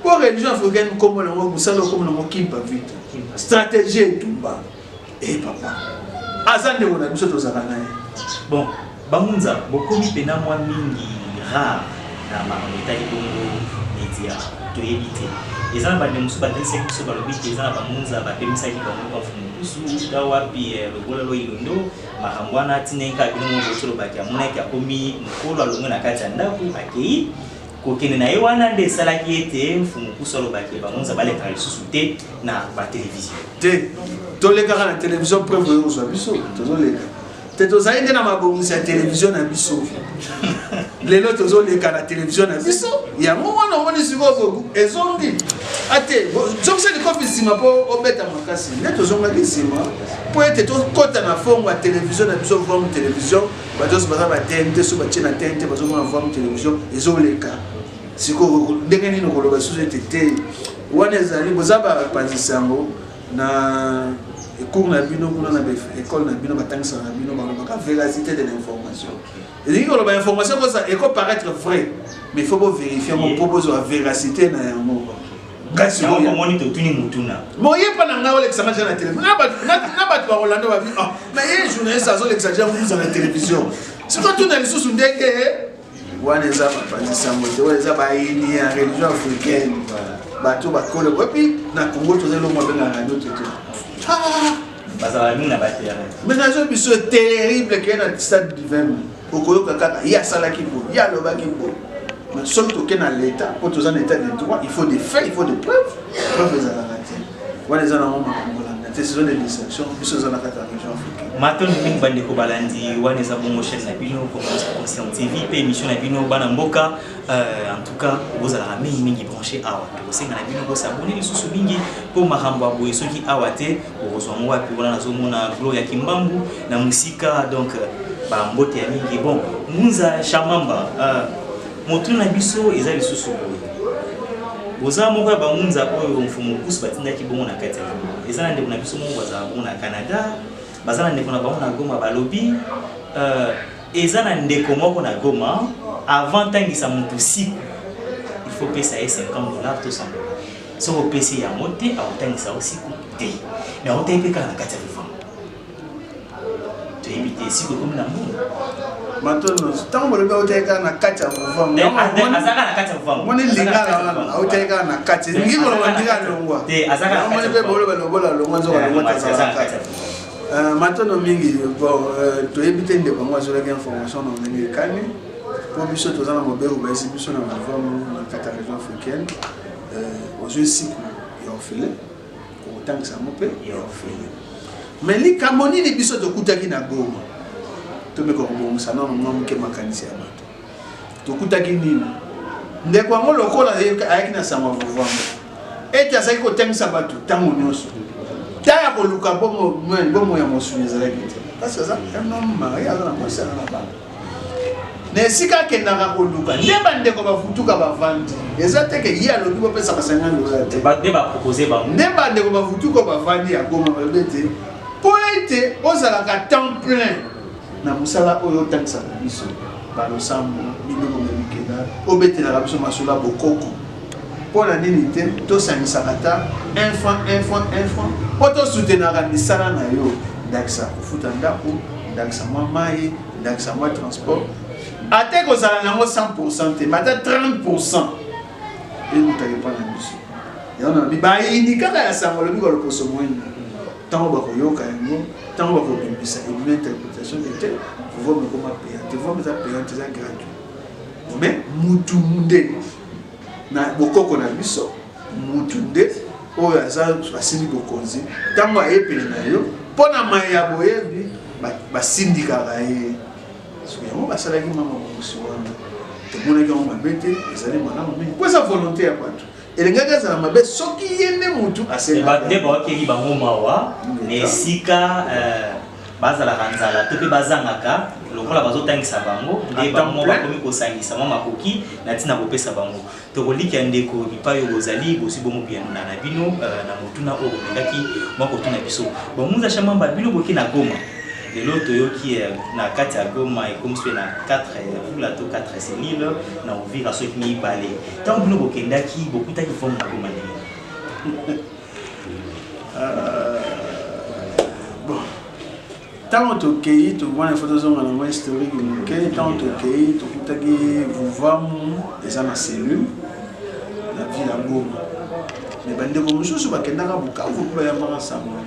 po religion africaine kombo nango mosala kombo nango kimpa vita stratégie etumba papa aza ndeko na biso tozala na ye bon bamunza bokomi pena mwa mingi rare na makambo etali bongo media toyebi te eza na bande mosusu batelisaki biso balobi te eza na bamunza bapemisaki bango bafumu kusu ta wapi lobola loilondo makambo wana tinenka bino mo botolobaki amonaki akomi mokolo alongwe na kati ya ndako akei kokende na ye wana nde esalaki ete mfumu kusu alobaki bamunza balekaka lisusu te na batelevizio te tolekaka na télévision preuve oyo kozwa biso tozoleka te tozali nde na mabongisi ya télévision na biso lelo tozoleka na télévision na biso yango wana omoni sikoyo ezongi ate zokisali kofi nsima mpo obeta makasi nde tozongaki nsima mpo ete tokɔta na fongo ya télévision na biso vom télévision bato nyonso baza batente so batie na tente bazomona vom télévision ezoleka sikoyo ndenge nini koloba susu ete te wana ezali boza bapanzisa yango na cours na bino kuna na école na bino batangisa na bino balobaka véracité de l'information elingi koloba information kosa eko paraître vrai mais il faut vérifier mon propos la véracité na yango ngasi yango moni to tuni mutuna moye pa na ngawo l'examen na télévision na bato ba Rolando ba mais un journaliste azo l'exagère vous na télévision c'est pas tout na lisusu ndenge wana eza bapanzisa mote wana eza baini ya religion africaine bato bakole puis na Congo tozelo mo benga radio toto bazala mingi na batere mais nazo biso terrible ke na stade divin okoyoka kaka ya salaki bo ya lobaki bo mais soki toke na l'état po toza na état de droit il faut des faits il faut des preuves ezalaka te wana eza nango makambo landa te saison de distraction biso eza na kati ya région africaine matoni mingi bandeko balandi wana eza bongo chaîne na bino Conscient TV pe émission na bino bana mboka en tout cas bozalaka mingi branché awa tokosenga na bino bosabone lisusu mingi mpo makambo aboye soki awa te okozwa ngo wapi wana nazomona Gloria Kimbambu na musika donc bambote ya mingi bon Munza Chamamba motuna na biso eza lisusu boye boza moko ya bamunza oyo mfumu kusu batindaki bongo na kati ya bongo eza na ndeko na biso moko bazala bongo na Canada baza na ndeko na bango na Goma balobi eza na ndeko moko na Goma avant tangisa mutu siku il faut pesa ye $50 to $100 soko pesi ya mote autangisa osiku te mais autayi pe kaka na kati ya vivant toyebi te siku ekomi na mbongo matono tango bolobi autayika na kati ya vivant azaka na kati ya vivant moni lingala wana autayika na kati ngi koloba ndika longwa te azaka na kati ya moni pe boloba lobola longwa nzoka longwa tazala kati Maintenant, tu évites de moi sur les informations dans les cannes. Pour biso tous en mobile ou bien si biso na vraiment dans quatre régions africaines, aux yeux cycle et orphelin, autant que ça m'opé et orphelin. Mais les Camerounais les biso de Koutaki na Goma. Tu me comprends ça non non que makanisi abato. To Koutaki nini. Ndeko ngo lokola avec na sama vovamo. Et tu as ça ko tengisa bato tango nyonso. Taya ko luka bomo ya mosunye zalaki. Parce que ça un homme marié avec la mossa na ba. Nesika kendaka koluka ndeba ndeko bafutuka bavandi ezate ke ya lobi bopesa basanga ndola te ba deba proposer ba ndeba ndeko bafutuka bavandi ya Goma babete poete ozalaka temps plein na musala oyo taxa biso balosambo bino bomikela obetela biso masula bokoko pona nini te to sangisaka ta un franc poto soutenaka misala na yo ndaxa kufuta ndako ndaxa mamaye ndaxa mwa transport. Ate ko sala nango 100% te mata 30% et nous t'avons pas la mission ya on a bi ba indika ya sango le biko le poso mwini tango ba ko yoka yango tango ba ko bimbisa une interprétation de tel vous me comment payer te vous me ça payer ça gratuit mais mutu munde na bokoko na biso mutu nde oyo aza basindi bokonzi tango ayepele na yo pona maya boyebi ba sindika ye. Parce que moi, ça l'a dit maman aussi. Tout le monde a dit mabete, ils allaient malade, mais quoi sa volonté à quoi tout. Et les gars ça m'a bête, ce qui est né mutu assez. Ba deba qui li bango mawa, ne sika bazala kanzala, tope bazangaka, lokola bazotangisa bango, nde bango bakomi kosangisa mama makoki na tina kopesa bango. To koliki andeko bipayo bozali bosi bomo bien na bino na motuna o ngaki moko tuna biso. Bon muza chamamba bino boki na Goma. De l'autre qui est na kati ya Goma et comme c'est na 4 plateau 4 cellules na ouvrir à ceux qui m'y balé tant que nous bokenda qui beaucoup ta qui font na Goma bon tant que tu vois les photos dans la historique que tant que tu kutaki vuvamu eza na cellule la ville à Goma mais bande ko mususu bakenda ka bukavu ko ya mara sama.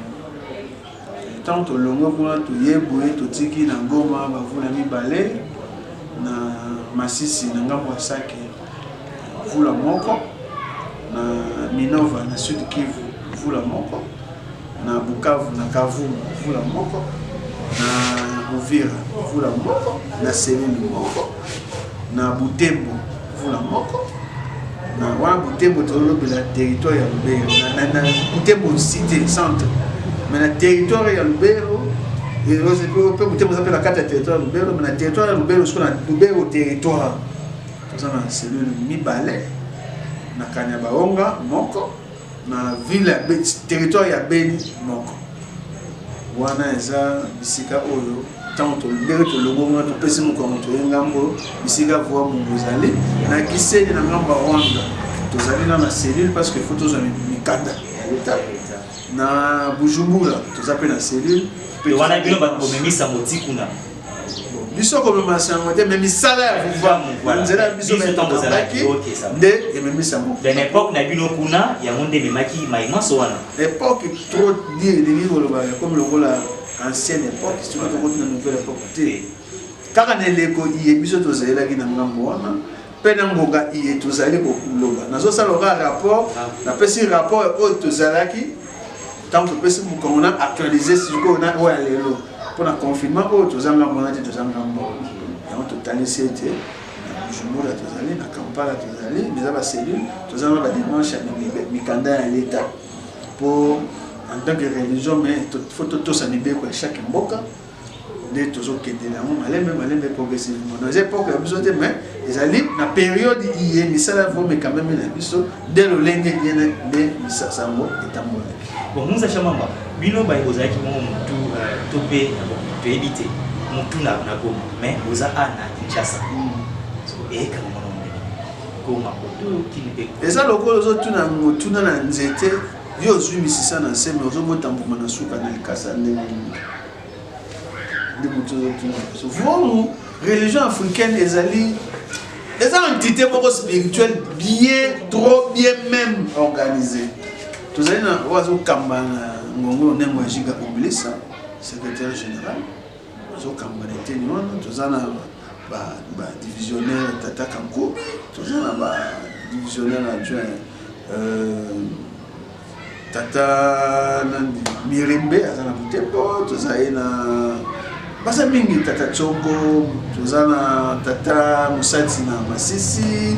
Tant que longo kuna tu yeboye to tiki na Goma bavula mibale na Masisi na ngambo ya Sake vula moko na Minova na Sud Kivu vula moko na Bukavu na Kavumu vula moko na Uvira vula moko na Selili moko na Butembo vula moko na wana Butembo tolobela territoire ya Lubero na Butembo cité centre. Mais le territoire de Lubero, on peut appeler la carte territoire de Lubero, mais le territoire de Lubero, c'est le Lubero territoire. Tout ça, c'est le Mibale, na Kanyabaonga, Moko, na ville, territoire ya Beni, Moko. Wana eza bisika oyo, tant que Lubero, to Lubonga, to pesi mo konto ngambo, bisika voa mo bozali, na kiseni na ngambo Rwanda. Tozali na cellule parce que faut tous en mikanda. Na Bujumbura tu appelles la cellule pe wana bino ba komemisa motikuna biso komemisa mote mais misala ya vuva nzela biso betambaki nde ememisa mo de l'époque na bino kuna ya monde memaki maimaso wana époque trop dire de niveau comme le rôle ancienne époque si tu veux te une nouvelle époque te kaka neleko iye biso tozela ki na ngambo wana pena ngoga iye tozali ko kuloba nazo sala rapport na pesi rapport au tozalaki. Tant que personne qu'on a actualisé ce qu'on a ouais lelo pour le confinement oh tous en on a dit tous en gambo et on totalisé c'était Bujumbura tozali na Kampala tozali mais aba cellule tous en ba dimanche à mikanda à l'état pour en tant que religion mais faut tout ça nibe quoi chaque mboka de toujours que de la malembe progressivement dans l'époque il y a besoin de mais les alliés na période il y a misala faut mais quand même la biso dès le lundi bien mais ça ça mo etambo. Bon nous a chamamba bino ba ozaki mo mutu topé to éviter mutu na Goma mais oza ana Kinshasa so e kama monombe Goma ko kinipe eza lokolo zo tuna mutu na nzete yo zwi misisa na sema ozo motambuma na suka na likasa ndenge de mutu so vraiment religion africaine ezali des entités spirituelles bien trop bien même organisées. Tous les gens qui ont nemo jiga oblisa secrétaire général zo kambana teni wana tozana ba divisionnaire Tata Kankobi tozana ba divisionnaire adjoint Tata Mirembe azana Butembo tozana basa mingi Tata Chongo tozana Tata Musati na Masisi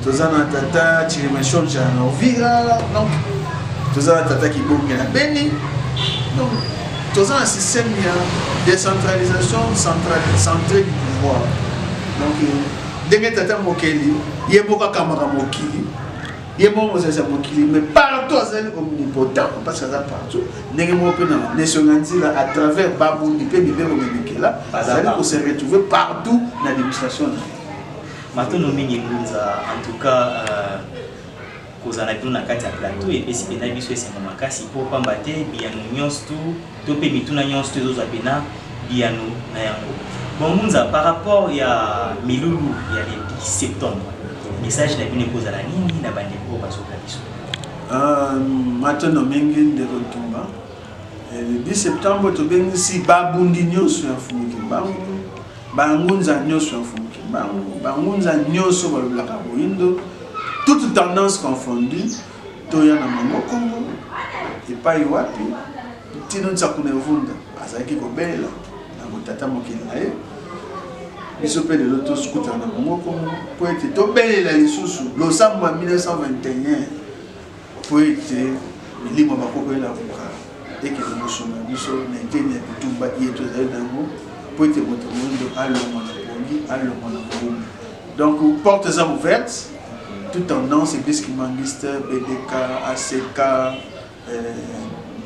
tozana Tata Chirimeshonja na Uvira donc tozana Tata Kibonge na Beni donc tozana un système de décentralisation centrée du pouvoir donc denge Tata Mokeli yeboka kamara mokili yebo mozeza mokili mais partout azali omnipotent parce que ça partout ndenge moko na nationalité à travers babundi pe bibero mebikela azali ko se retrouver partout dans l'administration matono mingi ngunza en tout cas kozana bino na kati ya plateau et puis pena biso esengo makasi po pamba te biano nyonso to pe mituna nyonso to zo pena biano na yango bon ngunza par rapport ya milulu ya le 10 septembre message na bino kozala nini na bandeko basoka biso matono mingi ndeko tumba le 10 septembre to bengi si babundi nyonso ya fumuki bangu bangunza nyonso ya fumuki bangu bangunza nyonso balobelaka boyindo toute tendance confondue toya na mangoko epai wapi tino tsakuna vunda azaki kobelela na botata mokili na ye biso pe lelo toskuta na mangoko po ete tobelela lisusu losambo ya 1921 po ete milimo bakokoyela koka ekele mosoma biso na eteni ya bitumba yetu ezali nango po ete moto moyindo alongwa na pongi alongwa na boumbu donc portes sont ouvertes toute tendance et mangiste BDK ACK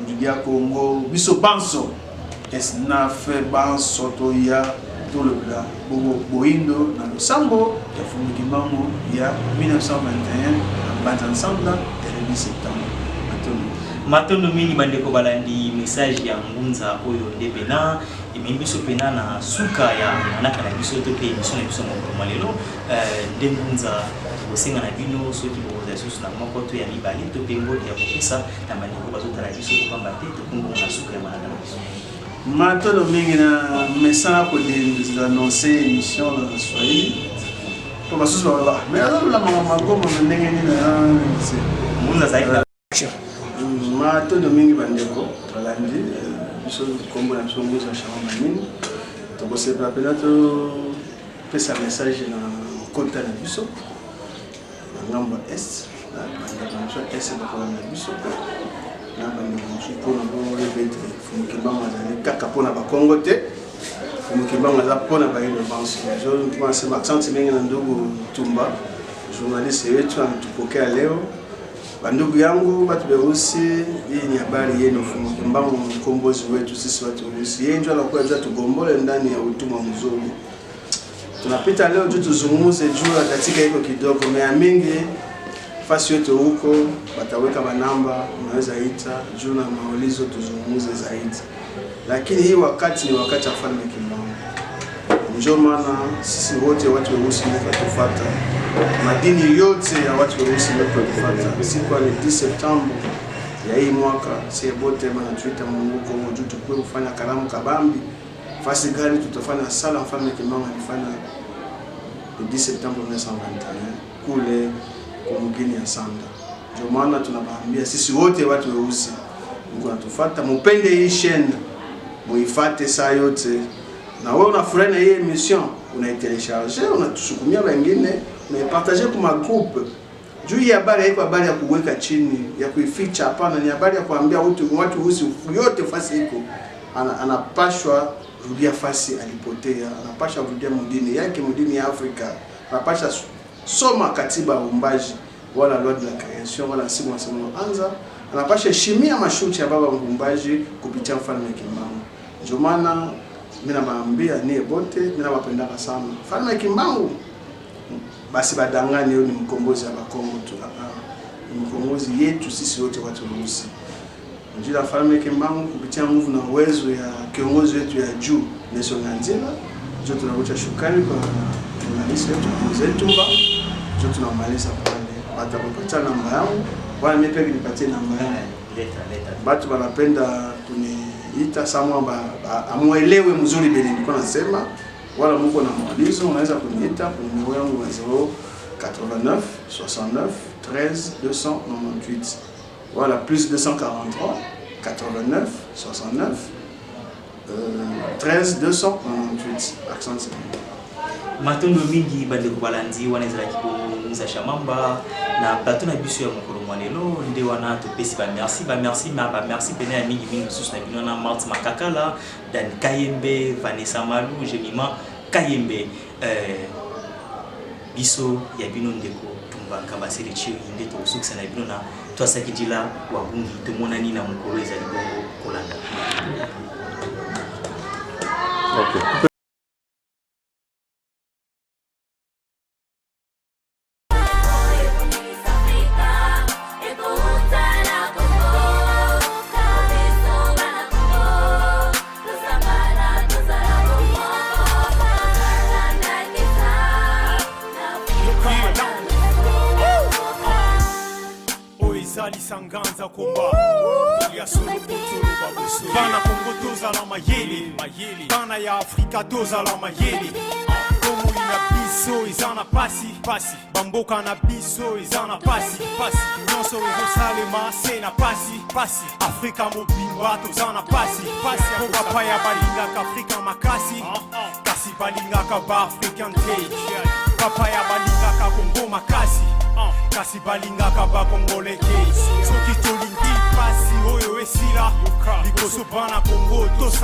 Julia Congo biso banso esnaf banso toya tout le bla boindo na losambo ya fundikimango ya 1921 banda ensemble le 10 septembre matono mingi bandeko balandi message ya ngunza oyo ndepena emimbiso pena na suka ya manaka na biso to pe biso na biso mo lelo ndengunza osenga na bino soki boza susu na moko to ya mibali to pe ngodi ya kopesa na bandeko bazotala biso ko pamba te to kungo na suka ya manaka na biso matono mingi na message ko de annoncer émission na Swahili to basusu ba mais alors la mama ngoma ndenge ni na ngunza zaidi matono mingi bandeko balandi biso kombo na biso nguza shama nini to ko se rappeler to pesa message na kota na biso na ngambo est na bandeko na est ba ko na biso na bandeko na ko na répéter fumuki bango azali kaka pona ba Kongo te fumuki bango za pona ba innovance je pense accent mingi na ndugu Tumba journaliste wetu anatupokea leo bandugu yangu watu beusi hii ni habari yenu fumuki mbangu mkombozi wetu sisi watu weusi yeye ndio anakuwa tugombole ndani ya utumwa mzuri tunapita leo tu tuzungumuze juu katika hiko kidogo mea mingi fasi yote huko bataweka manamba unaweza ita juu na maulizo tuzungumuze zaidi lakini hii wakati ni wakati wa Falme Kimbangu ndio maana sisi wote watu weusi tufuata madini yote ya watu weusi tufuata siku ya 10 Septemba ya hii mwaka si bote bana tuita Mungu kwa juu tukue kufanya karamu kabambi fasi gani tutafanya sala Mfalme Kimbangu alifanya le 10 Septembre 1921 kule kwa mgini ya Sanda. Ndio maana tunabaambia sisi wote watu weusi Mungu anatufuata mpende hii chaîne muifuate saa yote na wewe unafurahi na hii emission unaitelecharger unatusukumia wengine unaipartager kwa magroupe juu ya habari iko habari ya kuweka chini ya kuificha hapana ni habari ya kuambia watu weusi yote fasi iko anapashwa rudia fasi alipotea anapasha rudia mdini yake mdini ya Afrika anapasha soma katiba umbaji wala loi de la création wala simu anza anapasha heshimia mashuti ya baba Mbumbaji kupitia Mfalme Kimbangu ndio maana mimi nawaambia nie bote mimi nawapendaka sana Mfalme Kimbangu basi badangani ni mkombozi wa Kongo tu ni mkombozi yetu sisi wote watu weusi njira Mfalme Kimbangu kupitia nguvu na uwezo ya kiongozi wetu ya juu Nelson Mandela ndio tunawacha shukrani kwa journalist wetu mzetu ndio tunamaliza pale batakupatia namba yangu wala mimi pia nipatie namba yangu leta watu wanapenda kuniita sama amuelewe mzuri bele nilikuwa nasema, wala mko na maulizo unaweza kuniita kwa numero yangu wa 089 69 13 298. Voilà, plus 243 89 69 13 298. Accent c'est matondo mingi bande kubalandi wanaweza kibomuza shamamba na plateau na biso ya mokolo mwanelo nde wana topesi ba merci merci pene ya mingi mingi susu na bino na Mart Makakala Dan Kayembe Vanessa Malou Jemima Kayembe biso ya bino ndeko tumba kabasele chio inde to suksa na bino na twasakidila wabungi tomonani na mokolo ezali bongo kolanda. Okay. Sanganza kumba ya solo kuturu babusu bana Kongo toza la mayele bana ya Afrika toza la mayele Kongo ina biso izana pasi bamboka na biso izana pasi nyonso ezo salema sena pasi Afrika mobimba tozana pasi po bapaya balingaka Afrika makasi kasi balingaka ba African take bapaya balingaka Kongo makasi kasi balingaka ba Kongoleke soki tolingi pasi oyo esila likoso bana Kongo tosa